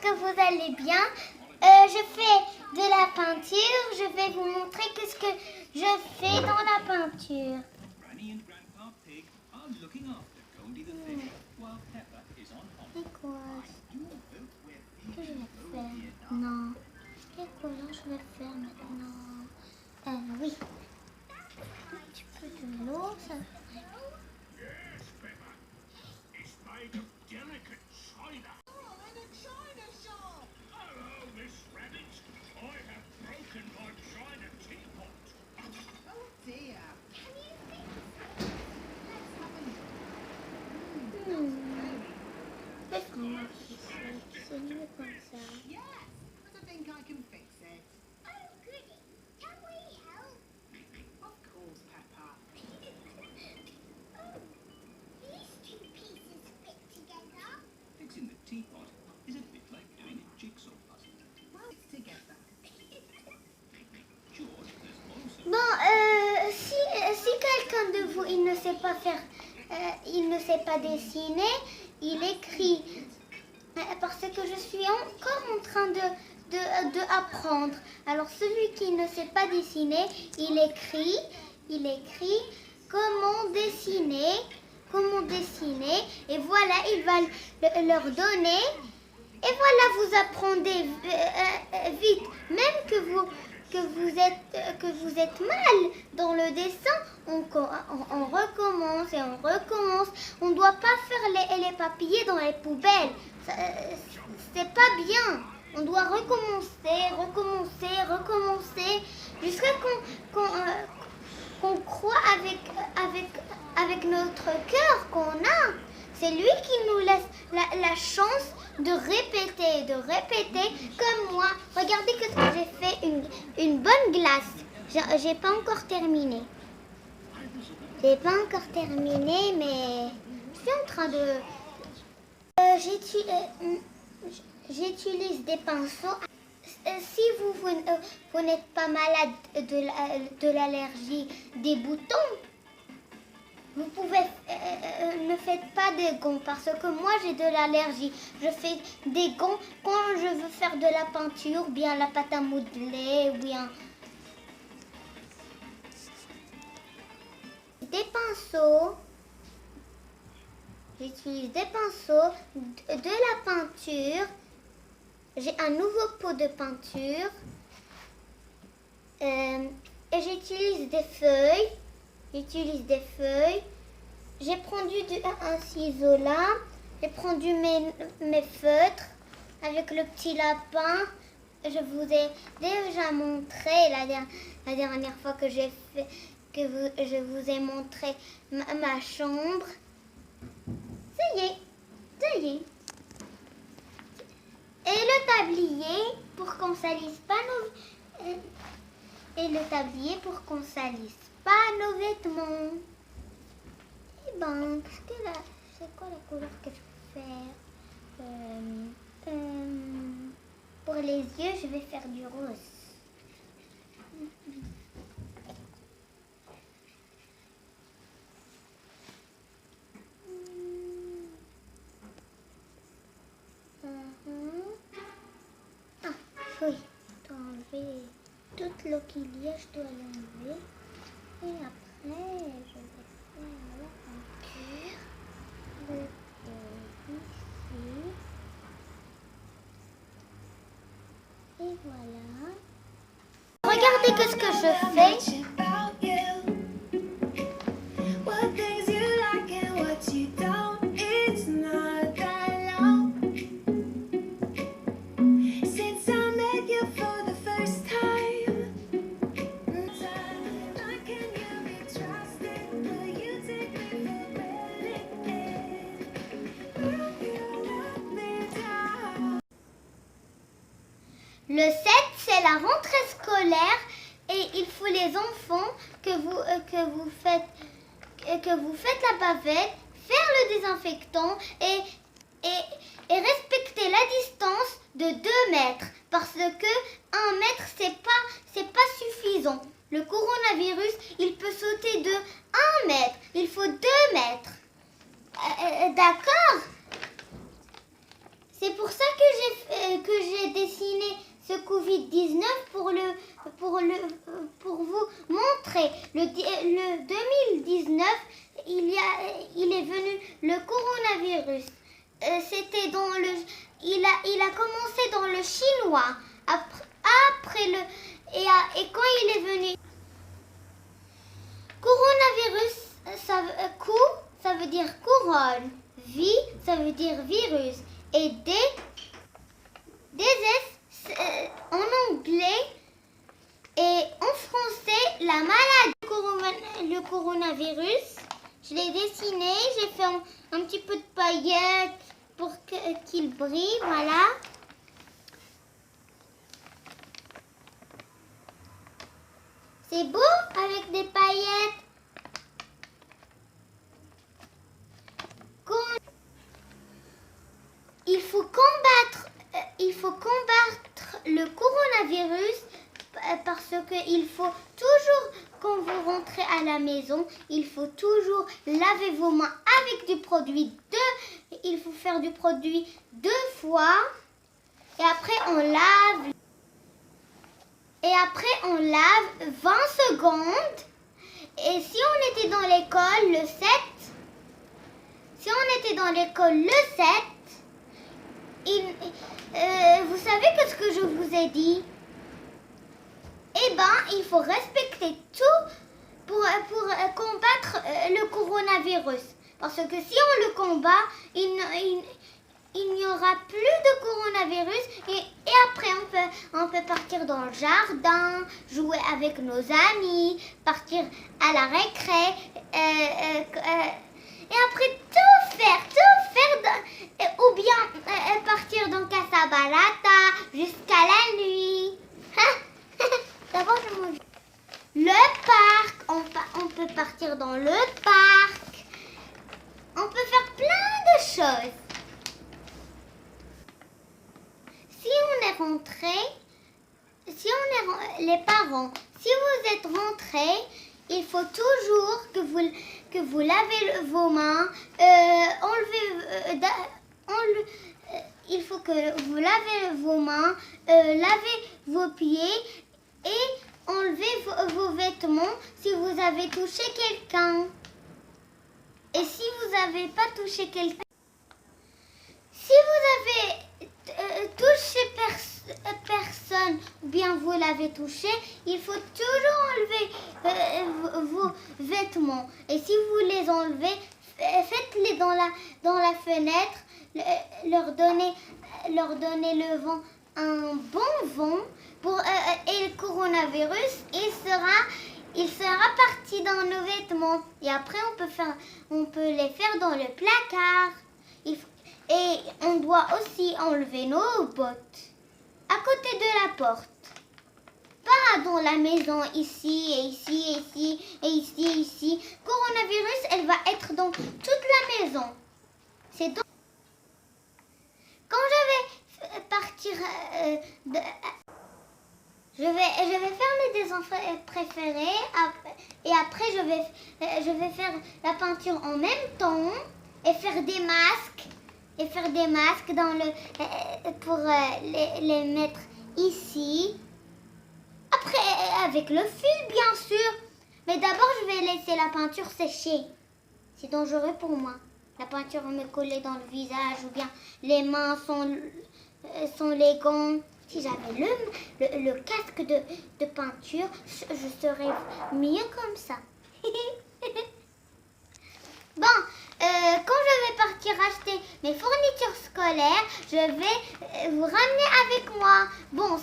que vous allez bien. Je fais de la peinture. Je vais vous montrer ce que je fais dans la peinture. C'est quoi? Qu'est-ce que je vais faire? Non. Qu'est-ce que je vais faire maintenant? Oui. Un petit peu de l'eau, ça. C'est mieux comme ça. Bon, si quelqu'un de vous, il ne sait pas faire, il ne sait pas dessiner, il écrit. Parce que je suis encore en train de apprendre. Alors celui qui ne sait pas dessiner, il écrit comment dessiner, et voilà, il va leur donner. Et voilà, vous apprenez vite, même que vous êtes mal dans le dessin, on recommence et on recommence. On ne doit pas faire les papiers dans les poubelles. C'est pas bien. On doit recommencer, jusqu'à qu'on croit avec notre cœur qu'on a. C'est lui qui nous laisse la chance de répéter comme moi. Regardez que j'ai fait une bonne glace. J'ai pas encore terminé. Mais je suis en train de... J'utilise des pinceaux. Si vous n'êtes pas malade de l'allergie des boutons, vous pouvez, ne faites pas des gants parce que moi j'ai de l'allergie. Je fais des gants quand je veux faire de la peinture, bien la pâte à modeler, ou bien des pinceaux. J'utilise des pinceaux, de la peinture. J'ai un nouveau pot de peinture. Et j'utilise des feuilles. J'ai pris un ciseau là. J'ai pris mes feutres avec le petit lapin. Je vous ai déjà montré la dernière fois que je vous ai montré ma chambre. Ça y est. Et le tablier pour qu'on salisse pas nos vêtements. Et ben, c'est quoi la couleur que je vais faire? Pour les yeux, je vais faire du rose. Oui, je dois enlever toute l'eau qu'il y a, je dois l'enlever. Et après, je vais faire la peinture. Ici. Et voilà. Regardez ce que je fais. Le 7, c'est la rentrée scolaire et il faut les enfants que vous faites la bavette, faire le désinfectant et respecter la distance de 2 mètres parce que 1 mètre c'est pas suffisant. Le coronavirus, il peut sauter de 1 mètre, il faut 2 mètres. D'accord? C'est pour ça que après le 2019, il est venu le coronavirus. Il a commencé dans le chinois. Et quand il est venu, coronavirus, ça veut dire couronne. Vie, ça veut dire virus. Et DSS en anglais et en français, la maladie, le coronavirus. Je l'ai dessiné, j'ai fait un petit peu de paillettes pour qu'il brille, voilà. C'est beau avec des paillettes. Il faut combattre le coronavirus parce qu'il faut toujours, quand vous rentrez à la maison, il faut toujours laver vos mains avec du produit. Il faut faire du produit 2 fois. Et après, on lave 20 secondes. Et si on était dans l'école le 7, vous savez ce que je vous ai dit? Eh ben, il faut respecter tout pour combattre le coronavirus. Parce que si on le combat, il n'y aura plus de coronavirus. Et après, on peut partir dans le jardin, jouer avec nos amis, partir à la récré. Et après, tout faire ou bien partir dans Casablanca jusqu'à la nuit. D'abord, je mange. Le parc, on peut partir dans le parc. On peut faire plein de choses. Si on est rentré, les parents, si vous êtes rentrés, il faut toujours que vous lavez vos mains, il faut que vous lavez vos mains, lavez vos pieds et enlevez vos vêtements si vous avez touché quelqu'un. Et si vous n'avez pas touché quelqu'un, si vous avez touché personne ou bien vous l'avez touché, il faut toujours enlever vos vêtements. Et si vous les enlevez, faites-les dans la fenêtre, leur donner le vent, un bon vent et le coronavirus, il sera parti dans nos vêtements. Et après, on peut les faire dans le placard. Et on doit aussi enlever nos bottes à côté de la porte. Pas dans la maison, ici, et ici, et ici, et ici, et ici. Coronavirus, elle va être dans toute la maison. C'est donc... Quand je vais partir... je vais faire mes dessins préférés. Et après, je vais faire la peinture en même temps. Et faire des masques. Pour les mettre ici. Après, avec le fil, bien sûr. Mais d'abord, je vais laisser la peinture sécher. C'est dangereux pour moi. La peinture me coller dans le visage ou bien les mains sont les gants. Si j'avais le casque de peinture, je serais mieux comme ça. Bon, quand je vais partir acheter mes fournitures scolaires, je vais vous ramener avec moi. Bon,